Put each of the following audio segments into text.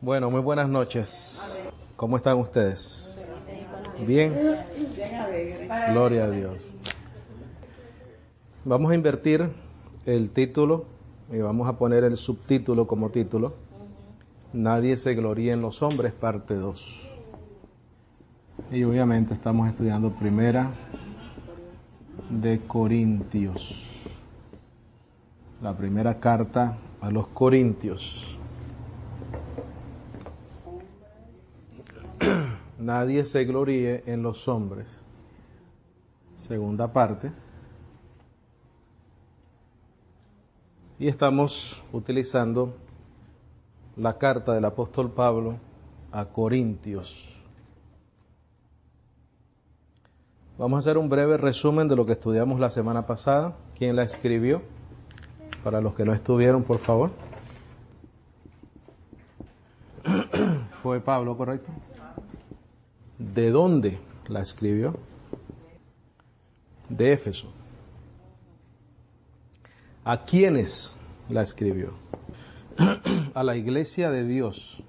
Bueno, muy buenas noches. ¿Cómo están ustedes? ¿Bien? Gloria a Dios. Vamos a invertir el título y vamos a poner el subtítulo como título. Nadie se gloríe en los hombres, parte 2. Y obviamente estamos estudiando Primera de Corintios. La primera carta a los Corintios. Nadie se gloríe en los hombres. Segunda parte. Y estamos utilizando la carta del apóstol Pablo a Corintios. Vamos a hacer un breve resumen de lo que estudiamos la semana pasada. ¿Quién la escribió? Para los que no estuvieron, por favor. Fue Pablo, ¿correcto? ¿De dónde la escribió? De Éfeso. ¿A quiénes la escribió? A la iglesia de Dios,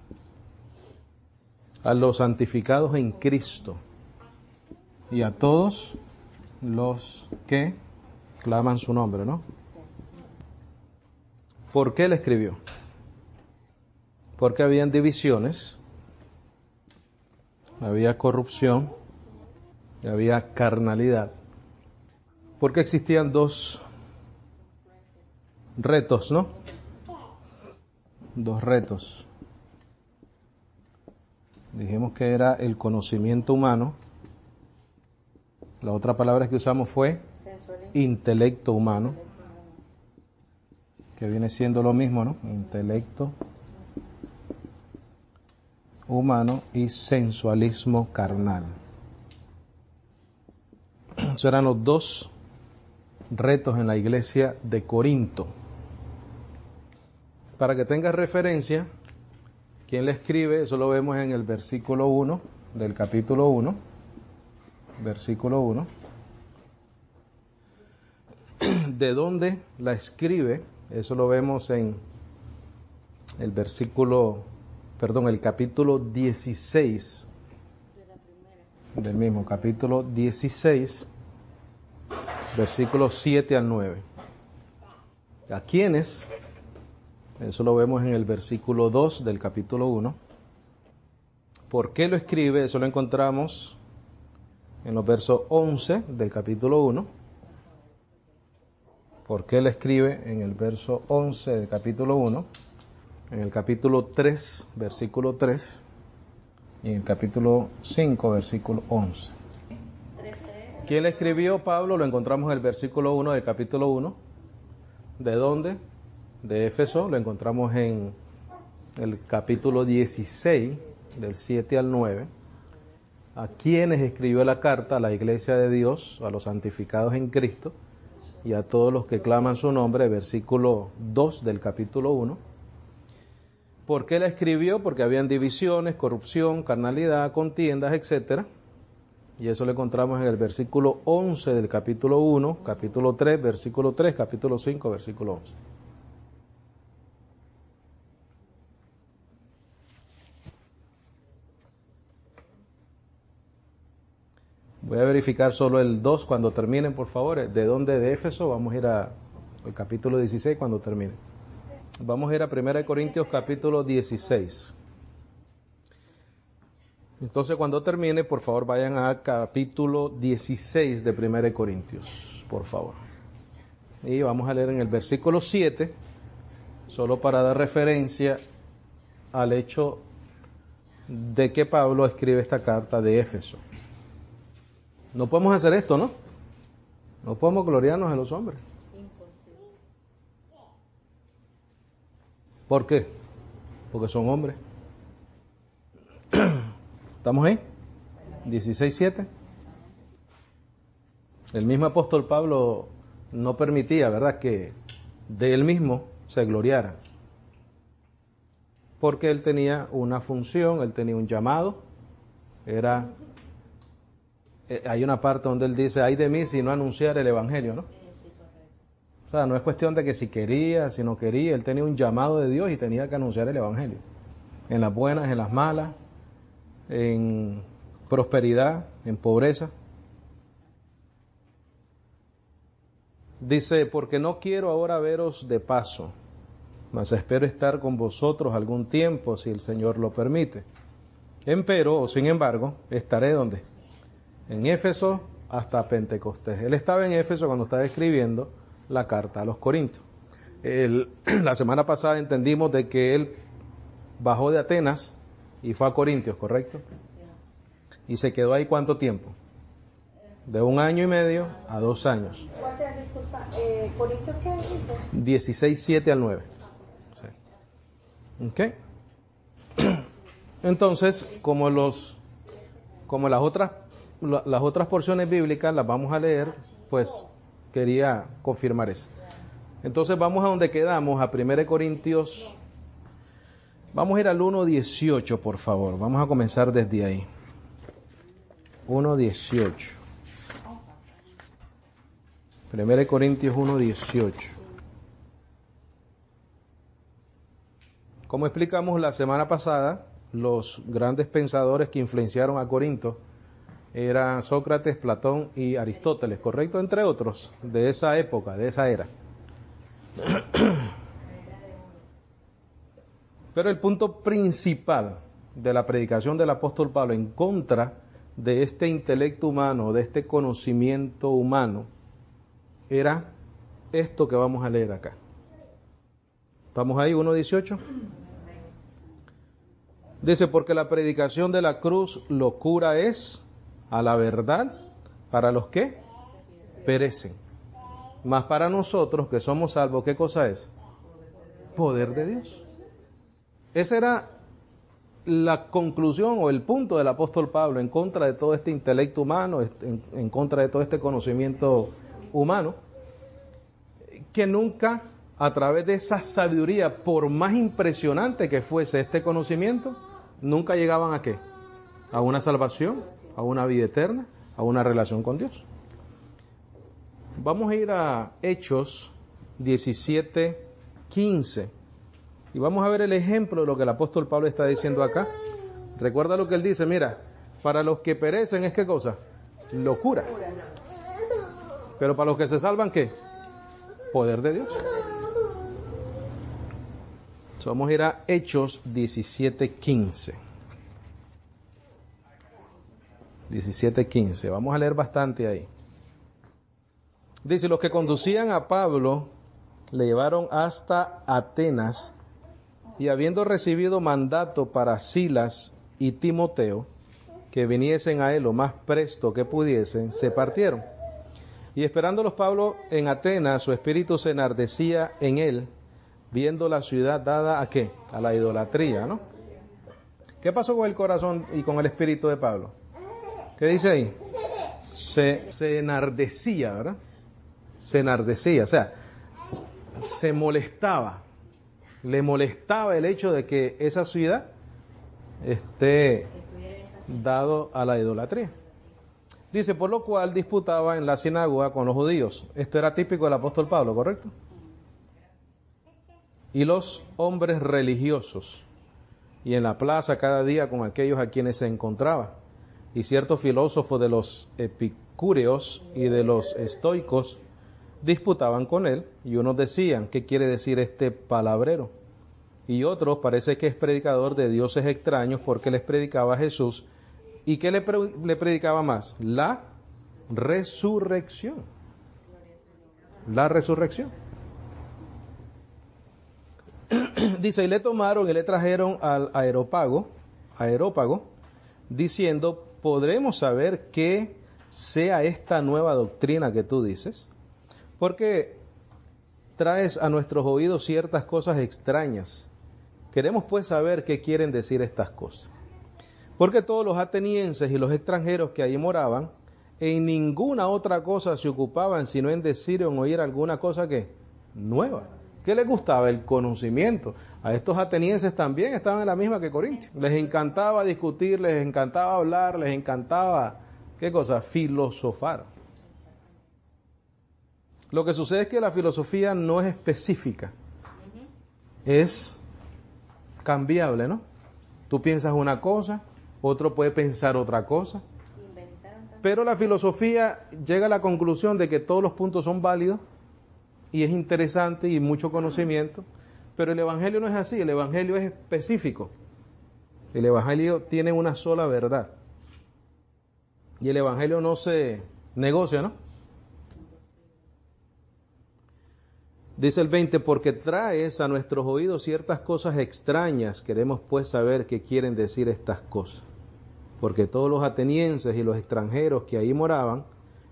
a los santificados en Cristo y a todos los que claman su nombre, ¿no? ¿Por qué la escribió? Porque habían divisiones, había corrupción, había carnalidad, porque existían dos retos, ¿no? Dos retos. Dijimos que era el conocimiento humano. La otra palabra que usamos fue intelecto humano, que viene siendo lo mismo, ¿no? Intelecto humano y sensualismo carnal. Esos eran los dos retos en la iglesia de Corinto. Para que tengas referencia, ¿quién le escribe? Eso lo vemos en el versículo 1 del capítulo 1. Versículo 1. ¿De dónde la escribe? Eso lo vemos en el el capítulo 16 del mismo, capítulo 16, versículos 7 al 9. ¿A quiénes? Eso lo vemos en el versículo 2 del capítulo 1. ¿Por qué lo escribe? Eso lo encontramos en los versos 11 del capítulo 1. ¿Por qué lo escribe? En el verso 11 del capítulo 1. En el capítulo 3, versículo 3. Y en el capítulo 5, versículo 11. ¿Quién le escribió? Pablo. Lo encontramos en el versículo 1 del capítulo 1. ¿De dónde? De Éfeso. Lo encontramos en el capítulo 16, del 7 al 9. ¿A quiénes escribió la carta? A la iglesia de Dios, a los santificados en Cristo y a todos los que claman su nombre, versículo 2 del capítulo 1. ¿Por qué la escribió? Porque habían divisiones, corrupción, carnalidad, contiendas, etcétera. Y eso lo encontramos en el versículo 11 del capítulo 1, capítulo 3, versículo 3, capítulo 5, versículo 11. Voy a verificar solo el 2 cuando terminen, por favor. ¿De dónde? De Éfeso. Vamos a ir al capítulo 16 cuando termine. Vamos a ir a 1 Corintios capítulo 16. Entonces, cuando termine, por favor, vayan al capítulo 16 de 1 Corintios, por favor. Y vamos a leer en el versículo 7, solo para dar referencia al hecho de que Pablo escribe esta carta de Éfeso. No podemos hacer esto, ¿no? No podemos gloriarnos en los hombres. ¿Por qué? Porque son hombres. ¿Estamos ahí? 16:7. El mismo apóstol Pablo no permitía, ¿verdad?, que de él mismo se gloriara. Porque él tenía una función, él tenía un llamado. Hay una parte donde él dice, ay de mí si no anunciar el evangelio, ¿no? O sea, no es cuestión de que si quería, si no quería, él tenía un llamado de Dios y tenía que anunciar el evangelio. en las buenas, en las malas, en prosperidad, en pobreza. Dice, porque no quiero ahora veros de paso, mas espero estar con vosotros algún tiempo, si el Señor lo permite. Empero, o sin embargo, estaré ¿dónde? En Éfeso hasta Pentecostés. Él estaba en Éfeso cuando estaba escribiendo la carta a los Corintios. La semana pasada entendimos de que él bajó de Atenas y fue a Corintios, ¿correcto? Y se quedó ahí ¿cuánto tiempo? De 1 año y medio a 2 años. ¿Cuánto es, disculpa? ¿Corintios qué dice? 16, 7 al 9. Sí. ¿Ok? Entonces, como las otras porciones bíblicas las vamos a leer, pues quería confirmar eso. Entonces vamos a donde quedamos, a 1 Corintios. Vamos a ir al 1:18, por favor. Vamos a comenzar desde ahí. 1:18. 1 Corintios 1:18. Como explicamos la semana pasada, los grandes pensadores que influenciaron a Corinto eran Sócrates, Platón y Aristóteles, ¿correcto? Entre otros, de esa época, de esa era. Pero el punto principal de la predicación del apóstol Pablo en contra de este intelecto humano, de este conocimiento humano, era esto que vamos a leer acá. ¿Estamos ahí? 1:18. Dice, porque la predicación de la cruz locura es a la verdad para los que perecen. Mas para nosotros que somos salvos, ¿qué cosa es? Poder de Dios. Esa era la conclusión o el punto del apóstol Pablo en contra de todo este intelecto humano, en contra de todo este conocimiento humano, que nunca a través de esa sabiduría, por más impresionante que fuese este conocimiento, nunca llegaban a ¿qué? A una salvación, a una vida eterna, a una relación con Dios. Vamos a ir a Hechos 17:15 y vamos a ver el ejemplo de lo que el apóstol Pablo está diciendo acá. Recuerda lo que él dice, mira, para los que perecen es ¿qué cosa? Locura. Pero para los que se salvan, ¿qué? Poder de Dios. Vamos a ir a Hechos 17:15. 17:15. Vamos a leer bastante ahí. Dice, los que conducían a Pablo le llevaron hasta Atenas y habiendo recibido mandato para Silas y Timoteo, que viniesen a él lo más presto que pudiesen, se partieron. Y esperándolos Pablo en Atenas, su espíritu se enardecía en él, viendo la ciudad dada ¿a qué? A la idolatría, ¿no? ¿Qué pasó con el corazón y con el espíritu de Pablo? ¿Qué dice ahí? Se enardecía, ¿verdad? Se enardecía, o sea, se molestaba. Le molestaba el hecho de que esa ciudad esté dado a la idolatría. Dice, por lo cual disputaba en la sinagoga con los judíos. Esto era típico del apóstol Pablo, ¿correcto? Y los hombres religiosos, y en la plaza cada día con aquellos a quienes se encontraba. Y ciertos filósofos de los epicúreos y de los estoicos disputaban con él, y unos decían, ¿qué quiere decir este palabrero? Y otros, parece que es predicador de dioses extraños, porque les predicaba a Jesús. ¿Y qué le predicaba más? La resurrección. La resurrección. Dice, y le tomaron y le trajeron al Areópago, diciendo, ¿podremos saber qué sea esta nueva doctrina que tú dices? Porque traes a nuestros oídos ciertas cosas extrañas. Queremos pues saber qué quieren decir estas cosas. Porque todos los atenienses y los extranjeros que allí moraban, en ninguna otra cosa se ocupaban, sino en decir o en oír alguna cosa que nueva. ¿Qué les gustaba? El conocimiento. A estos atenienses también estaban en la misma que Corintios. Les encantaba discutir, les encantaba hablar, les encantaba, ¿qué cosa? Filosofar. Lo que sucede es que la filosofía no es específica. Es cambiable, ¿no? Tú piensas una cosa, otro puede pensar otra cosa. Pero la filosofía llega a la conclusión de que todos los puntos son válidos y es interesante y mucho conocimiento, pero el Evangelio no es así, el Evangelio es específico. El Evangelio tiene una sola verdad. Y el Evangelio no se negocia, ¿no? Dice el 20, porque traes a nuestros oídos ciertas cosas extrañas, queremos pues saber qué quieren decir estas cosas. Porque todos los atenienses y los extranjeros que ahí moraban,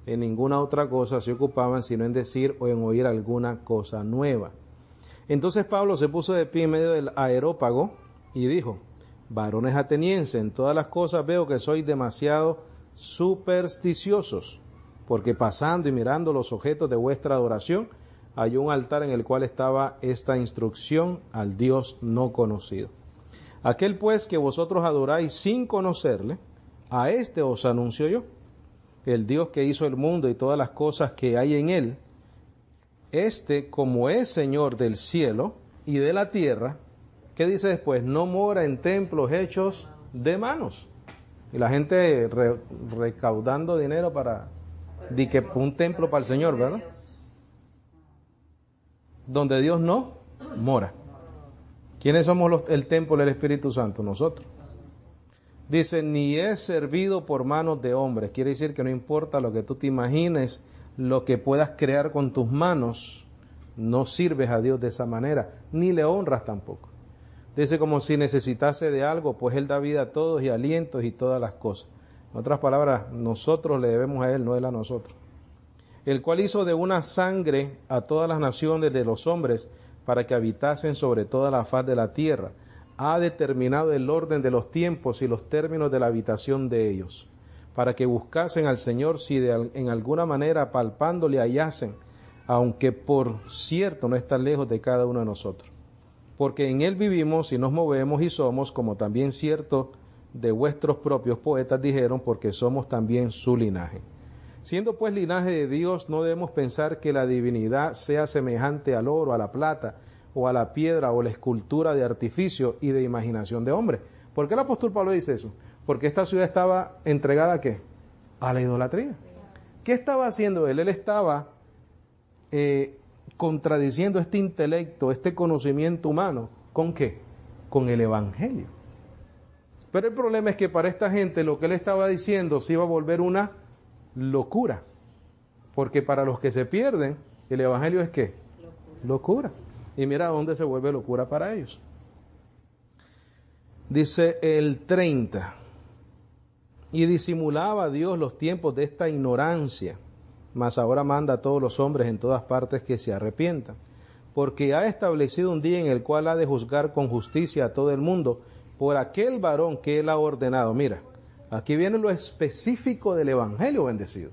en ninguna otra cosa se ocupaban sino en decir o en oír alguna cosa nueva. Entonces Pablo se puso de pie en medio del Areópago y dijo, varones atenienses, en todas las cosas veo que sois demasiado supersticiosos, porque pasando y mirando los objetos de vuestra adoración, halló un altar en el cual estaba esta instrucción al Dios no conocido. Aquel pues que vosotros adoráis sin conocerle, a este os anuncio yo, el Dios que hizo el mundo y todas las cosas que hay en él, este como es Señor del cielo y de la tierra, ¿qué dice después? No mora en templos hechos de manos. Y la gente recaudando dinero para que un templo para el Señor, ¿verdad? Donde Dios no mora. ¿Quiénes somos el templo del Espíritu Santo? Nosotros. Dice, ni es servido por manos de hombres. Quiere decir que no importa lo que tú te imagines, lo que puedas crear con tus manos, no sirves a Dios de esa manera, ni le honras tampoco. Dice como si necesitase de algo, pues Él da vida a todos y alientos y todas las cosas. En otras palabras, nosotros le debemos a Él, no Él a nosotros. El cual hizo de una sangre a todas las naciones de los hombres para que habitasen sobre toda la faz de la tierra. Ha determinado el orden de los tiempos y los términos de la habitación de ellos, para que buscasen al Señor si en alguna manera palpándole hallasen, aunque por cierto no está lejos de cada uno de nosotros. Porque en Él vivimos y nos movemos y somos, como también cierto de vuestros propios poetas dijeron, porque somos también su linaje. Siendo pues linaje de Dios, no debemos pensar que la divinidad sea semejante al oro, a la plata, o a la piedra, o la escultura de artificio y de imaginación de hombre. ¿Por qué el apóstol Pablo dice eso? Porque esta ciudad estaba entregada ¿a qué? A la idolatría. ¿Qué estaba haciendo él? Él estaba contradiciendo este intelecto, este conocimiento humano. ¿Con qué? Con el Evangelio. Pero el problema es que para esta gente lo que él estaba diciendo se iba a volver una locura. Porque para los que se pierden, el Evangelio es ¿qué? Locura. Y mira dónde se vuelve locura para ellos. Dice el 30. Y disimulaba Dios los tiempos de esta ignorancia, mas ahora manda a todos los hombres en todas partes que se arrepientan, porque ha establecido un día en el cual ha de juzgar con justicia a todo el mundo por aquel varón que él ha ordenado. Mira, aquí viene lo específico del Evangelio bendecido.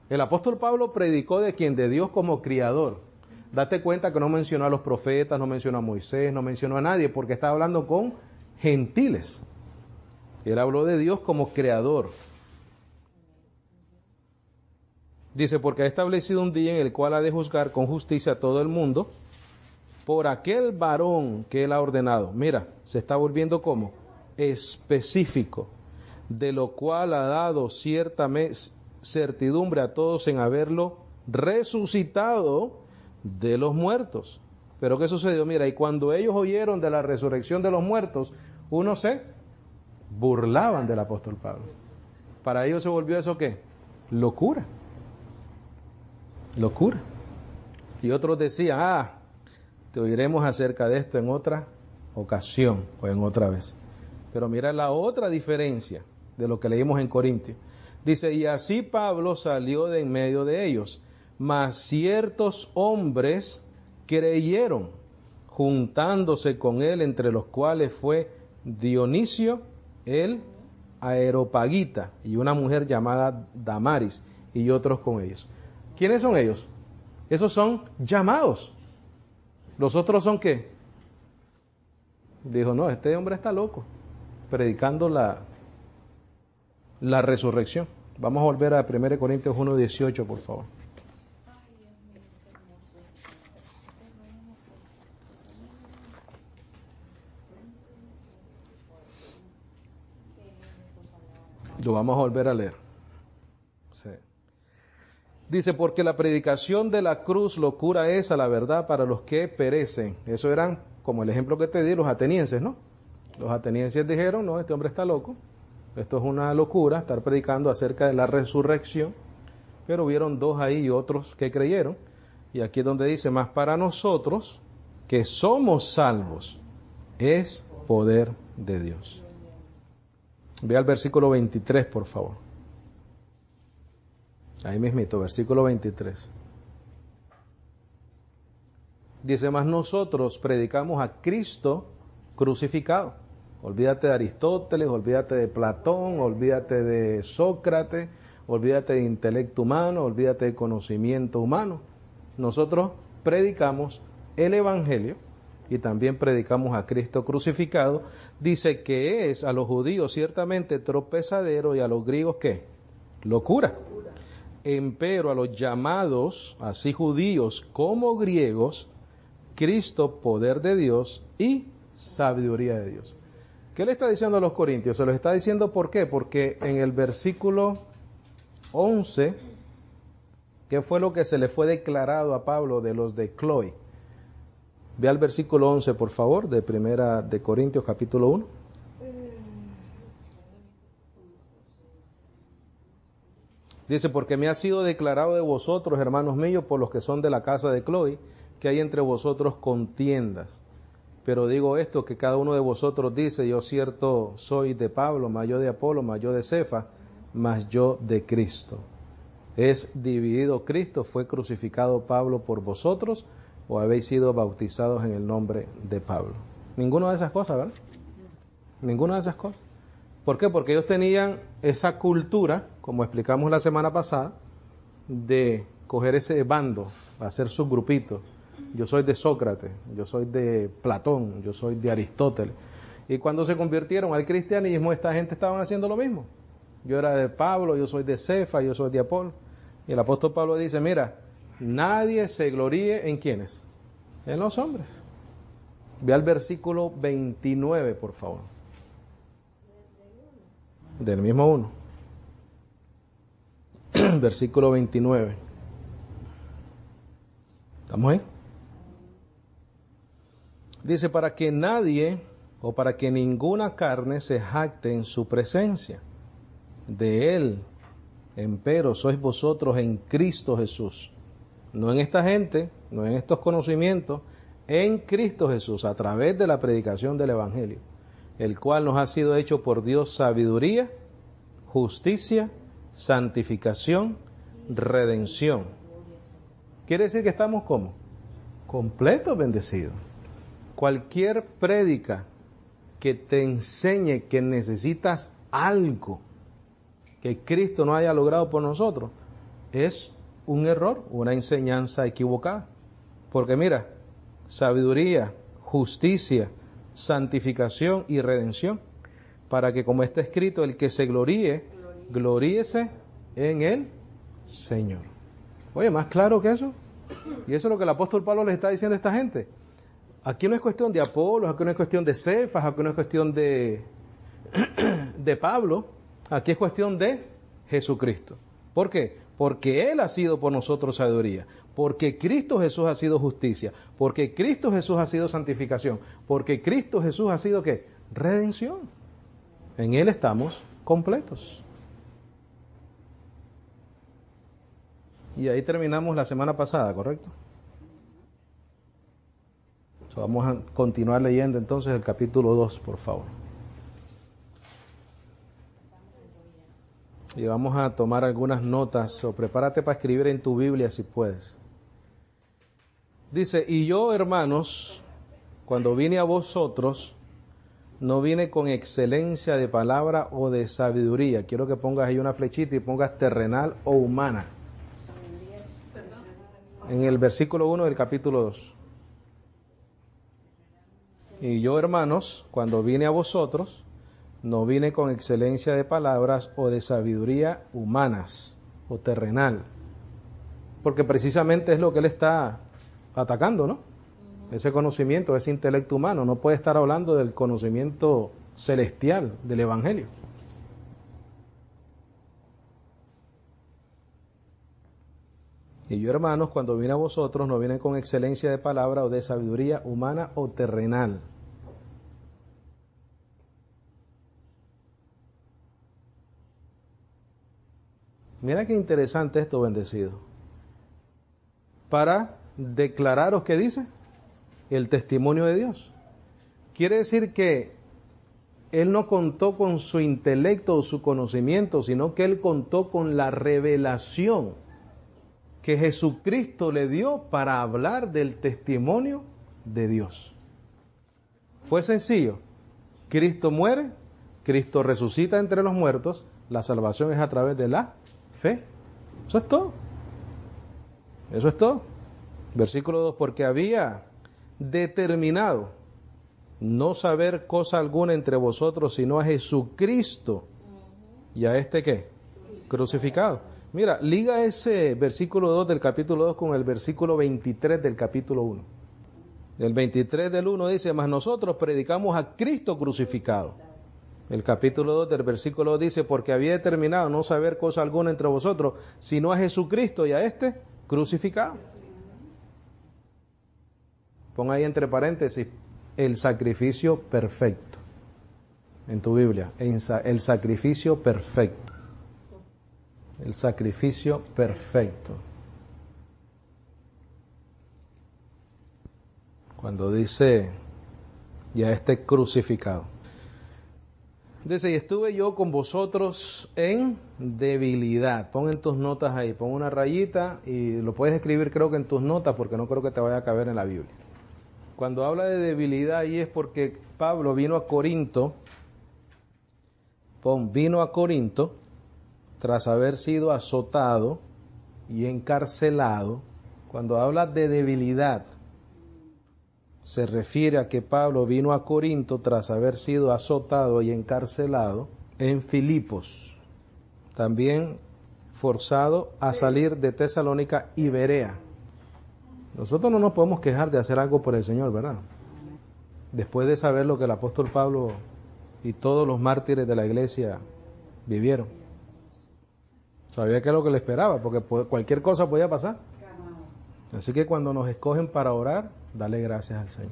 El apóstol Pablo predicó de quien, de Dios como criador. Date cuenta que no mencionó a los profetas, no mencionó a Moisés, no mencionó a nadie, porque estaba hablando con gentiles. Él habló de Dios como creador. Dice, porque ha establecido un día en el cual ha de juzgar con justicia a todo el mundo por aquel varón que él ha ordenado. Mira, se está volviendo como específico, de lo cual ha dado cierta certidumbre a todos en haberlo resucitado de los muertos. Pero ¿qué sucedió? Mira, y cuando ellos oyeron de la resurrección de los muertos, unos se burlaban del apóstol Pablo. Para ellos se volvió eso ¿qué? Locura. Locura. Y otros decían, te oiremos acerca de esto en otra ocasión o en otra vez. Pero mira la otra diferencia de lo que leímos en Corintios. Dice, y así Pablo salió de en medio de ellos, mas ciertos hombres creyeron, juntándose con él, entre los cuales fue Dionisio el Areopagita y una mujer llamada Damaris y otros con ellos. ¿Quiénes son ellos? Esos son llamados. ¿Los otros son qué? Dijo, no, este hombre está loco, predicando la resurrección. Vamos a volver a 1 Corintios 1:18, por favor. Lo vamos a volver a leer. Sí. Dice, porque la predicación de la cruz locura es a la verdad para los que perecen. Eso eran, como el ejemplo que te di, los atenienses, ¿no? Los atenienses dijeron, no, este hombre está loco. Esto es una locura, estar predicando acerca de la resurrección. Pero hubieron dos ahí y otros que creyeron. Y aquí es donde dice, más para nosotros que somos salvos es poder de Dios. Ve al versículo 23, por favor. Ahí mismito, versículo 23. Dice, más nosotros predicamos a Cristo crucificado. Olvídate de Aristóteles, olvídate de Platón, olvídate de Sócrates, olvídate de intelecto humano, olvídate de conocimiento humano. Nosotros predicamos el Evangelio y también predicamos a Cristo crucificado. Dice que es a los judíos ciertamente tropezadero y a los griegos ¿qué? Locura. Empero a los llamados, así judíos como griegos, Cristo poder de Dios y sabiduría de Dios. ¿Qué le está diciendo a los corintios? Se lo está diciendo ¿por qué? Porque en el versículo 11, ¿qué fue lo que se le fue declarado a Pablo de los de Cloé? Ve al versículo 11, por favor, de Primera de Corintios, capítulo 1. Dice, porque me ha sido declarado de vosotros, hermanos míos, por los que son de la casa de Cloé, que hay entre vosotros contiendas. Pero digo esto, que cada uno de vosotros dice, yo cierto soy de Pablo, mas yo de Apolo, mas yo de Cefa, mas yo de Cristo. ¿Es dividido Cristo? ¿Fue crucificado Pablo por vosotros? ¿O habéis sido bautizados en el nombre de Pablo? Ninguna de esas cosas, ¿verdad? Ninguna de esas cosas. ¿Por qué? Porque ellos tenían esa cultura, como explicamos la semana pasada, de coger ese bando, hacer sus grupitos. Yo soy de Sócrates, yo soy de Platón, yo soy de Aristóteles. Y cuando se convirtieron al cristianismo, esta gente estaban haciendo lo mismo. Yo era de Pablo, yo soy de Cefa, yo soy de Apolo. Y el apóstol Pablo dice, mira, nadie se gloríe en ¿quiénes? En los hombres. Ve al versículo 29, por favor. Del mismo uno. Versículo 29. ¿Estamos ahí? Dice, para que nadie o para que ninguna carne se jacte en su presencia. De él, empero, sois vosotros en Cristo Jesús. No en esta gente, no en estos conocimientos, en Cristo Jesús, a través de la predicación del Evangelio, el cual nos ha sido hecho por Dios sabiduría, justicia, santificación, redención. Quiere decir que estamos ¿cómo? Completos bendecidos. Cualquier prédica que te enseñe que necesitas algo que Cristo no haya logrado por nosotros es un error, una enseñanza equivocada. Porque mira, sabiduría, justicia, santificación y redención, para que como está escrito, el que se gloríe, gloríese en el Señor. Oye, más claro que eso. Y eso es lo que el apóstol Pablo les está diciendo a esta gente. Aquí no es cuestión de Apolos, aquí no es cuestión de Cefas, aquí no es cuestión de Pablo, aquí es cuestión de Jesucristo. ¿Por qué? Porque Él ha sido por nosotros sabiduría, porque Cristo Jesús ha sido justicia, porque Cristo Jesús ha sido santificación, porque Cristo Jesús ha sido ¿qué? Redención. En Él estamos completos. Y ahí terminamos la semana pasada, ¿correcto? Vamos a continuar leyendo entonces el capítulo 2, por favor. Y vamos a tomar algunas notas, o prepárate para escribir en tu Biblia si puedes. Dice, y yo, hermanos, cuando vine a vosotros, no vine con excelencia de palabra o de sabiduría. Quiero que pongas ahí una flechita y pongas terrenal o humana. En el versículo 1 del capítulo 2. Y yo, hermanos, cuando vine a vosotros, no vine con excelencia de palabras o de sabiduría humanas o terrenal. Porque precisamente es lo que él está atacando, ¿no? Ese conocimiento, ese intelecto humano. No puede estar hablando del conocimiento celestial del Evangelio. Y yo, hermanos, cuando vine a vosotros, no vine con excelencia de palabra o de sabiduría humana o terrenal. Mira qué interesante esto, bendecido. Para declararos, ¿qué dice? El testimonio de Dios. Quiere decir que Él no contó con su intelecto o su conocimiento, sino que Él contó con la revelación que Jesucristo le dio para hablar del testimonio de Dios. Fue sencillo. Cristo muere, Cristo resucita entre los muertos, la salvación es a través de la fe. Eso es todo. Eso es todo. Versículo 2, porque había determinado no saber cosa alguna entre vosotros, sino a Jesucristo. ¿Y a este qué? Crucificado. Mira, liga ese versículo 2 del capítulo 2 con el versículo 23 del capítulo 1. El 23 del 1 dice, mas nosotros predicamos a Cristo crucificado. El capítulo 2 del versículo 2 dice, porque había determinado no saber cosa alguna entre vosotros, sino a Jesucristo y a este crucificado. Pon ahí entre paréntesis, el sacrificio perfecto. En tu Biblia, el sacrificio perfecto. El sacrificio perfecto. Cuando dice, ya este crucificado. Dice, y estuve yo con vosotros en debilidad. Pon en tus notas ahí, pon una rayita y lo puedes escribir creo que en tus notas porque no creo que te vaya a caber en la Biblia. Cuando habla de debilidad ahí es porque Pablo vino a Corinto, vino a Corinto tras haber sido azotado y encarcelado. Cuando habla de debilidad, se refiere a que Pablo vino a Corinto tras haber sido azotado y encarcelado en Filipos. También forzado a salir de Tesalónica y Berea. Nosotros no nos podemos quejar de hacer algo por el Señor, ¿verdad? Después de saber lo que el apóstol Pablo y todos los mártires de la iglesia vivieron. Sabía que es lo que le esperaba, porque cualquier cosa podía pasar. Así que cuando nos escogen para orar, dale gracias al Señor.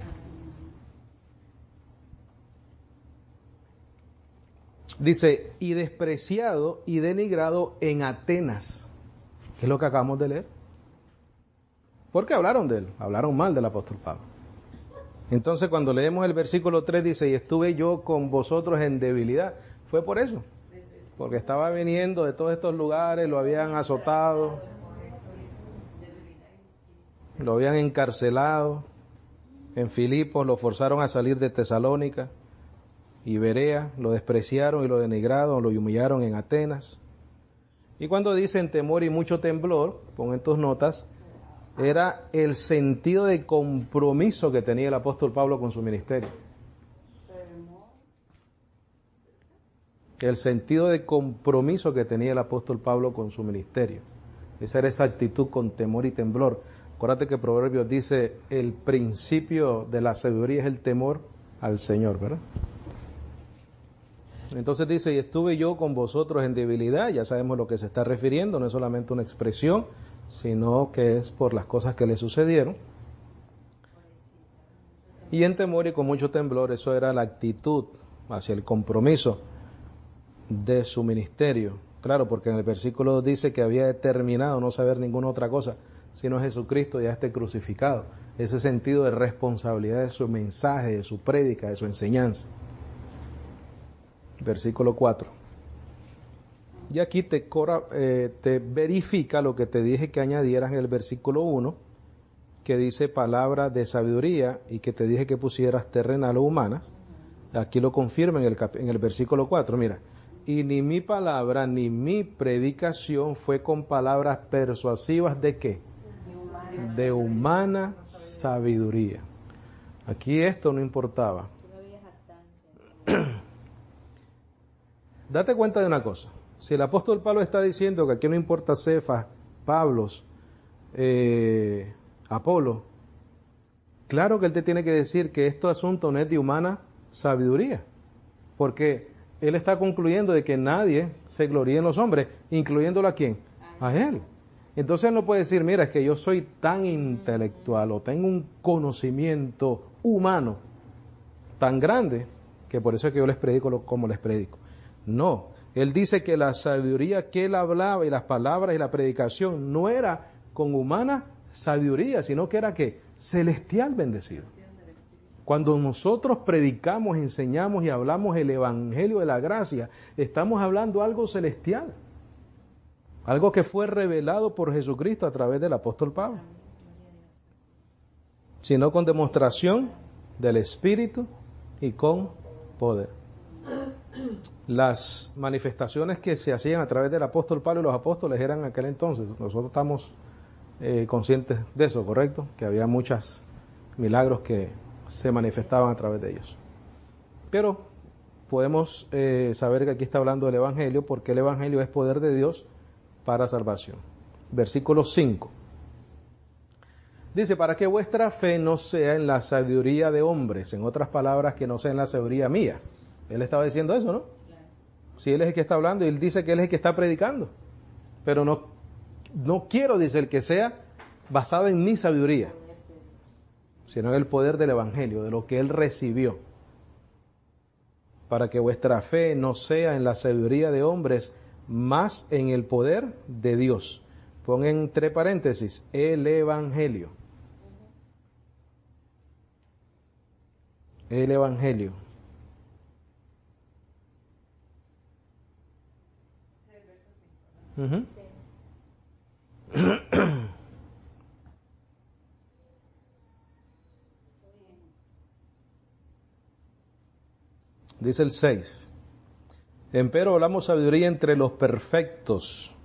Dice, y despreciado y denigrado en Atenas. ¿Qué es lo que acabamos de leer? ¿Por qué hablaron de él? Hablaron mal del apóstol Pablo. Entonces cuando leemos el versículo 3 dice, y estuve yo con vosotros en debilidad. Fue por eso. Porque estaba viniendo de todos estos lugares, lo habían azotado, lo habían encarcelado. En Filipos lo forzaron a salir de Tesalónica y Berea, lo despreciaron y lo denigraron, lo humillaron en Atenas. Y cuando dicen temor y mucho temblor, pon en tus notas, era el sentido de compromiso que tenía el apóstol Pablo con su ministerio. El sentido de compromiso que tenía el apóstol Pablo con su ministerio. Esa era esa actitud con temor y temblor. Acuérdate que Proverbios dice, el principio de la sabiduría es el temor al Señor, ¿verdad? Entonces dice, y estuve yo con vosotros en debilidad. Ya sabemos lo que se está refiriendo, no es solamente una expresión, sino que es por las cosas que le sucedieron. Y en temor y con mucho temblor, eso era la actitud hacia el compromiso de su ministerio. Claro, porque en el versículo 2 dice que había determinado no saber ninguna otra cosa, sino Jesucristo ya esté crucificado. Ese sentido de responsabilidad de su mensaje, de su prédica, de su enseñanza. Versículo 4. Y aquí te verifica lo que te dije que añadieras en el versículo 1, que dice palabra de sabiduría y que te dije que pusieras terrenal o humanas. Aquí lo confirma en el versículo 4, mira. Y ni mi palabra ni mi predicación fue con palabras persuasivas de ¿qué? De humana sabiduría. Aquí esto no importaba. Date cuenta de una cosa. Si el apóstol Pablo está diciendo que aquí no importa Cefas, Pablos, Apolo, claro que él te tiene que decir que este asunto no es de humana sabiduría, porque él está concluyendo de que nadie se gloríe en los hombres, incluyéndolo a quién, a él. Entonces él no puede decir, mira, es que yo soy tan intelectual o tengo un conocimiento humano tan grande que por eso es que yo les predico como les predico. No, él dice que la sabiduría que él hablaba y las palabras y la predicación no era con humana sabiduría, sino que era ¿qué? Celestial bendecido. Cuando nosotros predicamos, enseñamos y hablamos el evangelio de la gracia, estamos hablando algo celestial. Algo que fue revelado por Jesucristo a través del apóstol Pablo. Sino con demostración del Espíritu y con poder. Las manifestaciones que se hacían a través del apóstol Pablo y los apóstoles eran en aquel entonces. Nosotros estamos conscientes de eso, ¿correcto? Que había muchos milagros que se manifestaban a través de ellos. Pero podemos saber que aquí está hablando del Evangelio, porque el Evangelio es poder de Dios para salvación. Versículo 5. Dice, para que vuestra fe no sea en la sabiduría de hombres, en otras palabras, que no sea en la sabiduría mía. Él estaba diciendo eso, ¿no? Si él es el que está hablando y él dice que él es el que está predicando. Pero no quiero, dice, el que sea basado en mi sabiduría, sino en el poder del Evangelio, de lo que él recibió. Para que vuestra fe no sea en la sabiduría de hombres, más en el poder de Dios. Pon entre paréntesis, el Evangelio. El Evangelio. Uh-huh. Dice el 6. Empero hablamos sabiduría entre los perfectos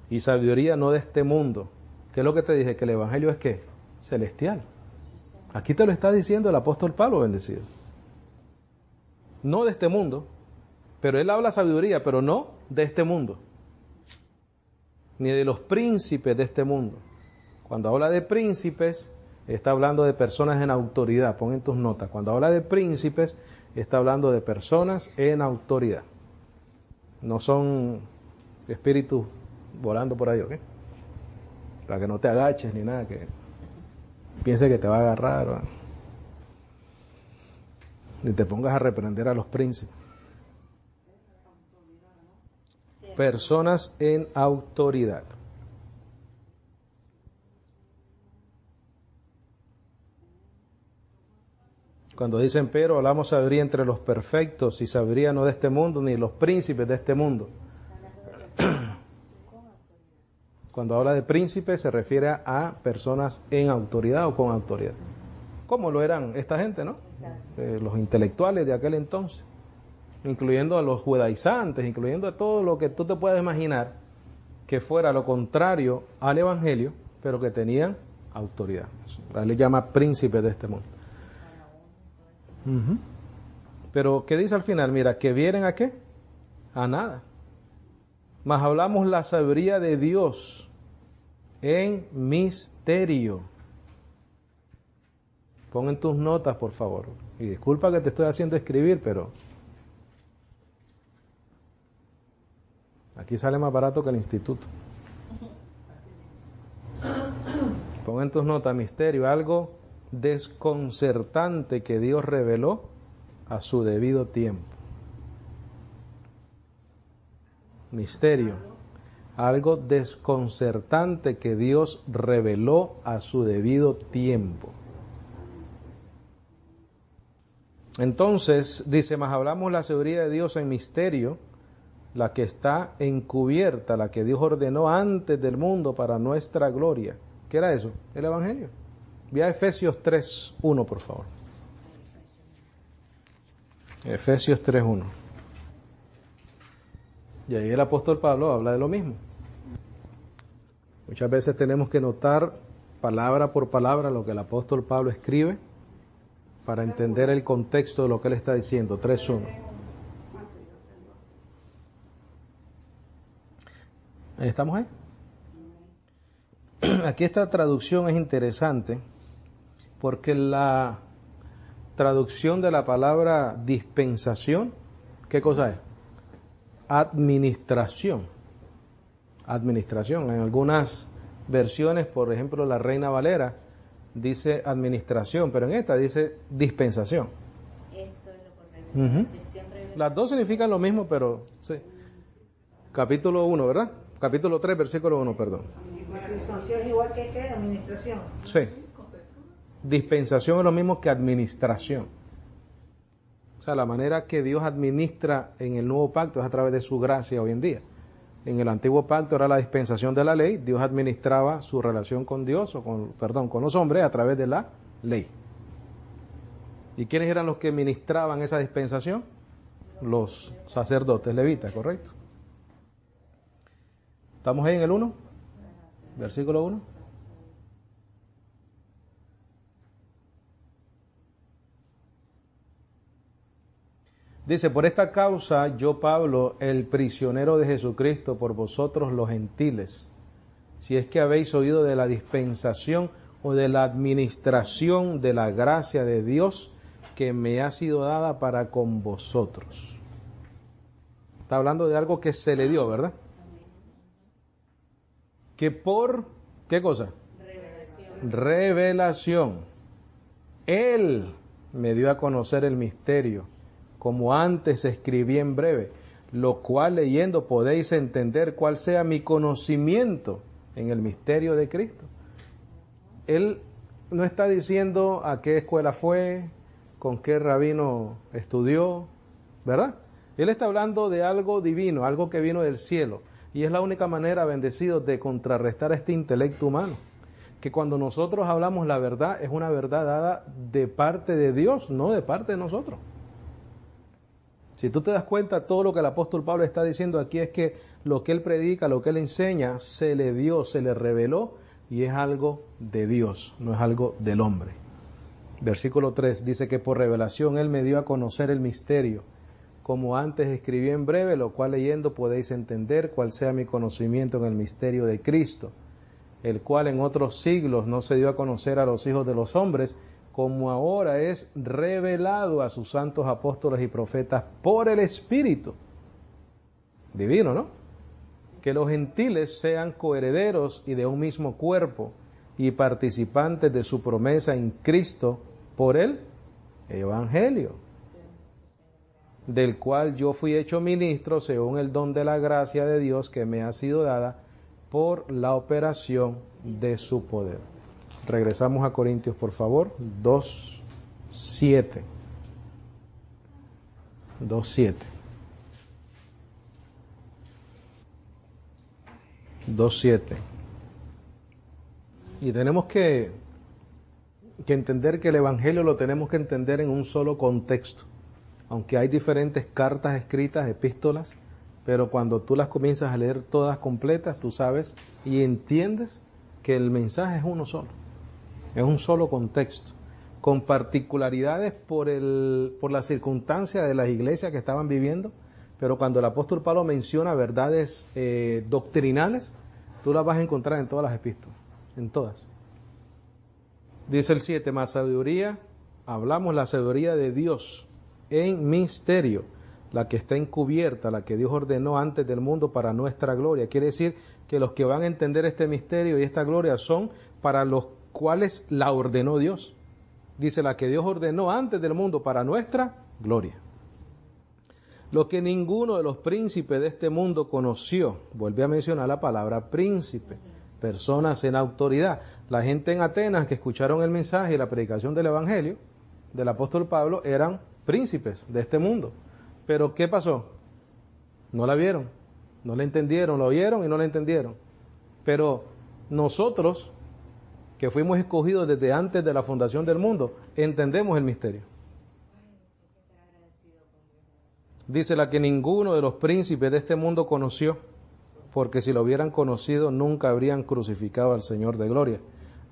y sabiduría no de este mundo. ¿Qué es lo que te dije? Que el Evangelio es ¿qué? Celestial. Aquí te lo está diciendo el apóstol Pablo, bendecido. No de este mundo, pero él habla sabiduría, pero no de este mundo. Ni de los príncipes de este mundo. Cuando habla de príncipes, está hablando de personas en autoridad. Pon en tus notas. Cuando habla de príncipes, está hablando de personas en autoridad. No son espíritus volando por ahí, ¿ok? Para que no te agaches ni nada, que piense que te va a agarrar, ¿o? Ni te pongas a reprender a los príncipes. Personas en autoridad. Cuando dicen pero, hablamos sabiduría entre los perfectos y sabiduría no de este mundo, ni los príncipes de este mundo. Cuando habla de príncipes se refiere a personas en autoridad o con autoridad. Como lo eran esta gente, ¿no? Los intelectuales de aquel entonces, incluyendo a los judaizantes, incluyendo a todo lo que tú te puedas imaginar que fuera lo contrario al Evangelio, pero que tenían autoridad. Él le llama príncipes de este mundo. Uh-huh. Pero, ¿qué dice al final? Mira, que vienen a qué? A nada. Mas hablamos la sabiduría de Dios en misterio. Pon en tus notas, por favor. Y disculpa que te estoy haciendo escribir, pero aquí sale más barato que el instituto. Pon en tus notas, misterio, algo desconcertante que Dios reveló a su debido tiempo. Misterio, algo desconcertante que Dios reveló a su debido tiempo. Entonces, dice, mas hablamos la sabiduría de Dios en misterio, la que está encubierta, la que Dios ordenó antes del mundo para nuestra gloria. ¿Qué era eso? El Evangelio. Ve a Efesios 3:1, por favor. Efesios 3:1. Y ahí el apóstol Pablo habla de lo mismo. Muchas veces tenemos que notar palabra por palabra lo que el apóstol Pablo escribe para entender el contexto de lo que él está diciendo. 3:1. ¿Estamos ahí? Aquí esta traducción es interesante porque la traducción de la palabra dispensación, ¿qué cosa es? Administración. Administración. En algunas versiones, por ejemplo la Reina Valera, dice administración, pero en esta dice dispensación. Eso es lo correcto. Uh-huh. La sección revelación. Las dos significan lo mismo, pero sí. Capítulo 1, ¿verdad? Capítulo 3, versículo 1, perdón. Dispensación es igual que ¿qué? Administración. Sí. Dispensación es lo mismo que administración. O sea, la manera que Dios administra en el nuevo pacto es a través de su gracia hoy en día. En el antiguo pacto era la dispensación de la ley. Dios administraba su relación con Dios, con los hombres a través de la ley. ¿Y quiénes eran los que ministraban esa dispensación? Los sacerdotes levitas, ¿correcto? ¿Estamos ahí en el 1? Versículo 1. Dice, por esta causa yo, Pablo, el prisionero de Jesucristo, por vosotros los gentiles, si es que habéis oído de la dispensación o de la administración de la gracia de Dios que me ha sido dada para con vosotros. Está hablando de algo que se le dio, ¿verdad? Que por, ¿qué cosa? Revelación. Él me dio a conocer el misterio, como antes escribí en breve, lo cual leyendo podéis entender cuál sea mi conocimiento en el misterio de Cristo. Él no está diciendo a qué escuela fue, con qué rabino estudió, ¿verdad? Él está hablando de algo divino, algo que vino del cielo. Y es la única manera, bendecidos, de contrarrestar este intelecto humano. Que cuando nosotros hablamos la verdad, es una verdad dada de parte de Dios, no de parte de nosotros. Si tú te das cuenta, todo lo que el apóstol Pablo está diciendo aquí es que lo que él predica, lo que él enseña, se le dio, se le reveló, y es algo de Dios, no es algo del hombre. Versículo 3 dice que por revelación él me dio a conocer el misterio, como antes escribí en breve, lo cual leyendo podéis entender cuál sea mi conocimiento en el misterio de Cristo, el cual en otros siglos no se dio a conocer a los hijos de los hombres, como ahora es revelado a sus santos apóstoles y profetas por el Espíritu. Divino, ¿no? Que los gentiles sean coherederos y de un mismo cuerpo y participantes de su promesa en Cristo por el Evangelio, del cual yo fui hecho ministro según el don de la gracia de Dios que me ha sido dada por la operación de su poder. Regresamos a Corintios, por favor, 2:7. 2:7. 2:7. Y tenemos que entender que el Evangelio lo tenemos que entender en un solo contexto. Aunque hay diferentes cartas escritas, epístolas, pero cuando tú las comienzas a leer todas completas, tú sabes y entiendes que el mensaje es uno solo. Es un solo contexto, con particularidades por la circunstancia de las iglesias que estaban viviendo, pero cuando el apóstol Pablo menciona verdades doctrinales, tú las vas a encontrar en todas las epístolas, en todas. Dice el 7, más sabiduría, hablamos la sabiduría de Dios en misterio, la que está encubierta, la que Dios ordenó antes del mundo para nuestra gloria. Quiere decir que los que van a entender este misterio y esta gloria son para los cuales la ordenó Dios. Dice, la que Dios ordenó antes del mundo para nuestra gloria. Lo que ninguno de los príncipes de este mundo conoció. Vuelve a mencionar la palabra príncipe, personas en autoridad. La gente en Atenas que escucharon el mensaje y la predicación del Evangelio del apóstol Pablo eran príncipes de este mundo. Pero ¿qué pasó? No la vieron, no la entendieron, la oyeron y no la entendieron. Pero nosotros, que fuimos escogidos desde antes de la fundación del mundo, entendemos el misterio. Dice, la que ninguno de los príncipes de este mundo conoció, porque si lo hubieran conocido nunca habrían crucificado al Señor de gloria.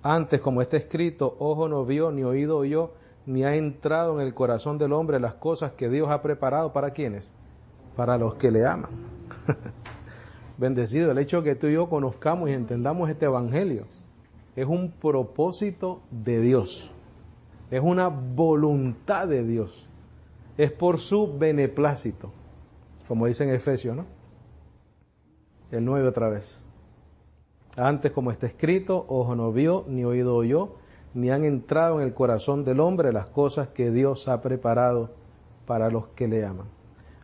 Antes, como está escrito, ojo no vio, ni oído oyó, ni ha entrado en el corazón del hombre las cosas que Dios ha preparado para ¿quiénes? Para los que le aman. Bendecido el hecho de que tú y yo conozcamos y entendamos este Evangelio. Es un propósito de Dios. Es una voluntad de Dios. Es por su beneplácito. Como dice en Efesios, ¿no? El 9 otra vez. Antes, como está escrito, ojo no vio, ni oído oyó, ni han entrado en el corazón del hombre las cosas que Dios ha preparado para los que le aman.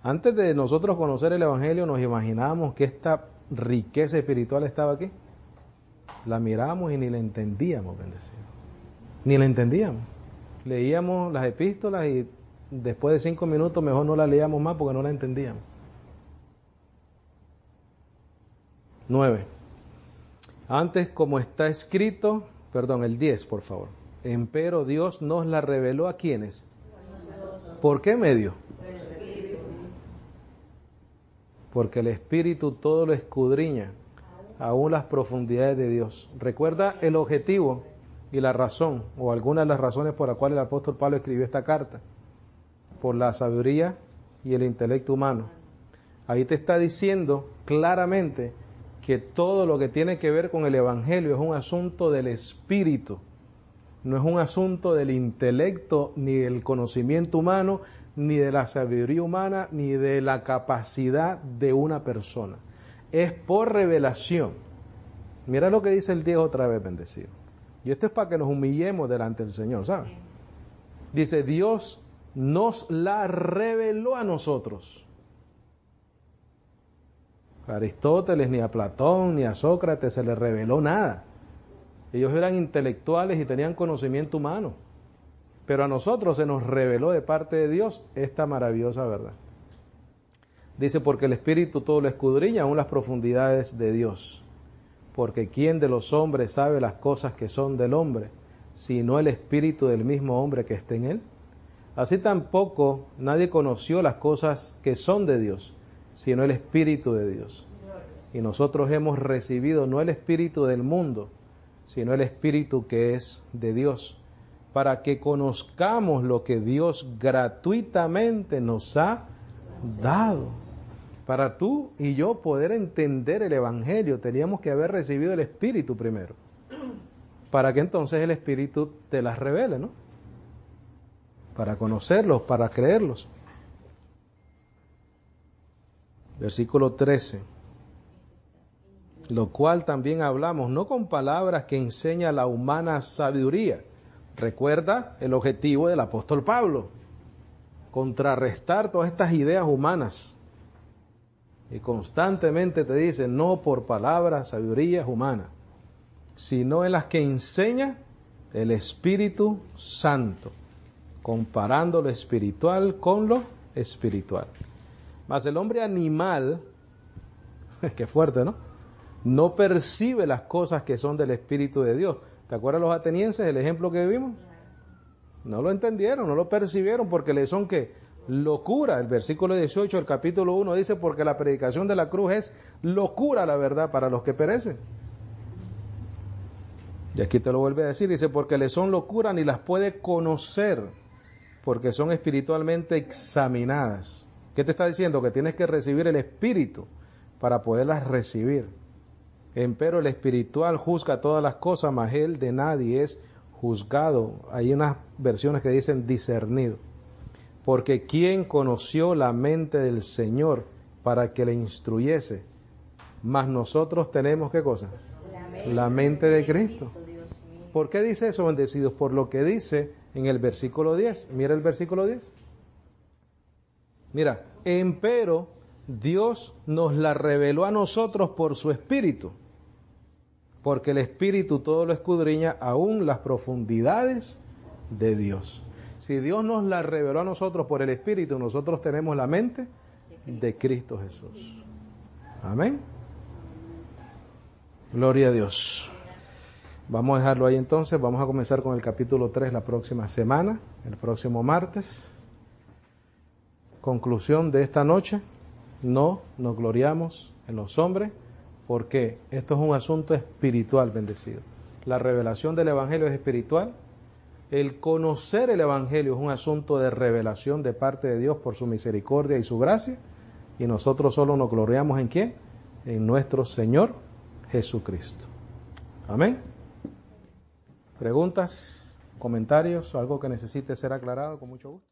Antes de nosotros conocer el Evangelio, nos imaginábamos que esta riqueza espiritual estaba aquí. La mirábamos y ni la entendíamos, bendecido. Ni la entendíamos. Leíamos las epístolas y después de 5 minutos mejor no la leíamos más porque no la entendíamos. 9. Antes, como está escrito, el 10, por favor. Empero Dios nos la reveló a quienes. ¿Por qué medio? Porque el Espíritu todo lo escudriña, aún las profundidades de Dios. Recuerda el objetivo y la razón, o algunas de las razones por las cuales el apóstol Pablo escribió esta carta. Por la sabiduría y el intelecto humano. Ahí te está diciendo claramente que todo lo que tiene que ver con el Evangelio es un asunto del Espíritu. No es un asunto del intelecto, ni del conocimiento humano, ni de la sabiduría humana, ni de la capacidad de una persona. Es por revelación. Mira lo que dice el 10 otra vez, bendecido. Y esto es para que nos humillemos delante del Señor, ¿sabes? Dice, Dios nos la reveló a nosotros. A Aristóteles, ni a Platón, ni a Sócrates se les reveló nada. Ellos eran intelectuales y tenían conocimiento humano. Pero a nosotros se nos reveló de parte de Dios esta maravillosa verdad. Dice, porque el Espíritu todo lo escudriña, aún las profundidades de Dios. Porque ¿quién de los hombres sabe las cosas que son del hombre, sino el Espíritu del mismo hombre que está en él? Así tampoco nadie conoció las cosas que son de Dios, sino el Espíritu de Dios. Y nosotros hemos recibido no el Espíritu del mundo, sino el Espíritu que es de Dios, para que conozcamos lo que Dios gratuitamente nos ha dado. Para tú y yo poder entender el Evangelio, teníamos que haber recibido el Espíritu primero, para que entonces el Espíritu te las revele, ¿no? Para conocerlos, para creerlos. Versículo 13. Lo cual también hablamos, no con palabras que enseña la humana sabiduría. Recuerda el objetivo del apóstol Pablo, contrarrestar todas estas ideas humanas. Y constantemente te dice, no por palabras, sabidurías humanas, sino en las que enseña el Espíritu Santo, comparando lo espiritual con lo espiritual. Mas el hombre animal, qué fuerte, ¿no? No percibe las cosas que son del Espíritu de Dios. ¿Te acuerdas los atenienses, el ejemplo que vimos? No lo entendieron, no lo percibieron porque le son que locura. El versículo 18 del capítulo 1 dice, porque la predicación de la cruz es locura, la verdad, para los que perecen. Y aquí te lo vuelve a decir, dice, porque le son locura ni las puede conocer, porque son espiritualmente examinadas. ¿Qué te está diciendo? Que tienes que recibir el Espíritu para poderlas recibir. Empero el espiritual juzga todas las cosas, mas él de nadie es juzgado. Hay unas versiones que dicen discernido. Porque ¿quién conoció la mente del Señor para que le instruyese? Mas nosotros tenemos, ¿qué cosa? La mente de Cristo. ¿Por qué dice eso, bendecidos? Por lo que dice en el versículo 10. Mira el versículo 10. Mira, empero Dios nos la reveló a nosotros por su Espíritu, porque el Espíritu todo lo escudriña, aún las profundidades de Dios. Si Dios nos la reveló a nosotros por el Espíritu, nosotros tenemos la mente de Cristo Jesús. Amén. Gloria a Dios. Vamos a dejarlo ahí entonces. Vamos a comenzar con el capítulo 3 la próxima semana, el próximo martes. Conclusión de esta noche. No nos gloriamos en los hombres, porque esto es un asunto espiritual, bendecido. La revelación del Evangelio es espiritual. El conocer el Evangelio es un asunto de revelación de parte de Dios por su misericordia y su gracia. Y nosotros solo nos gloriamos ¿en quién? En nuestro Señor Jesucristo. Amén. ¿Preguntas, comentarios, algo que necesite ser aclarado? Con mucho gusto.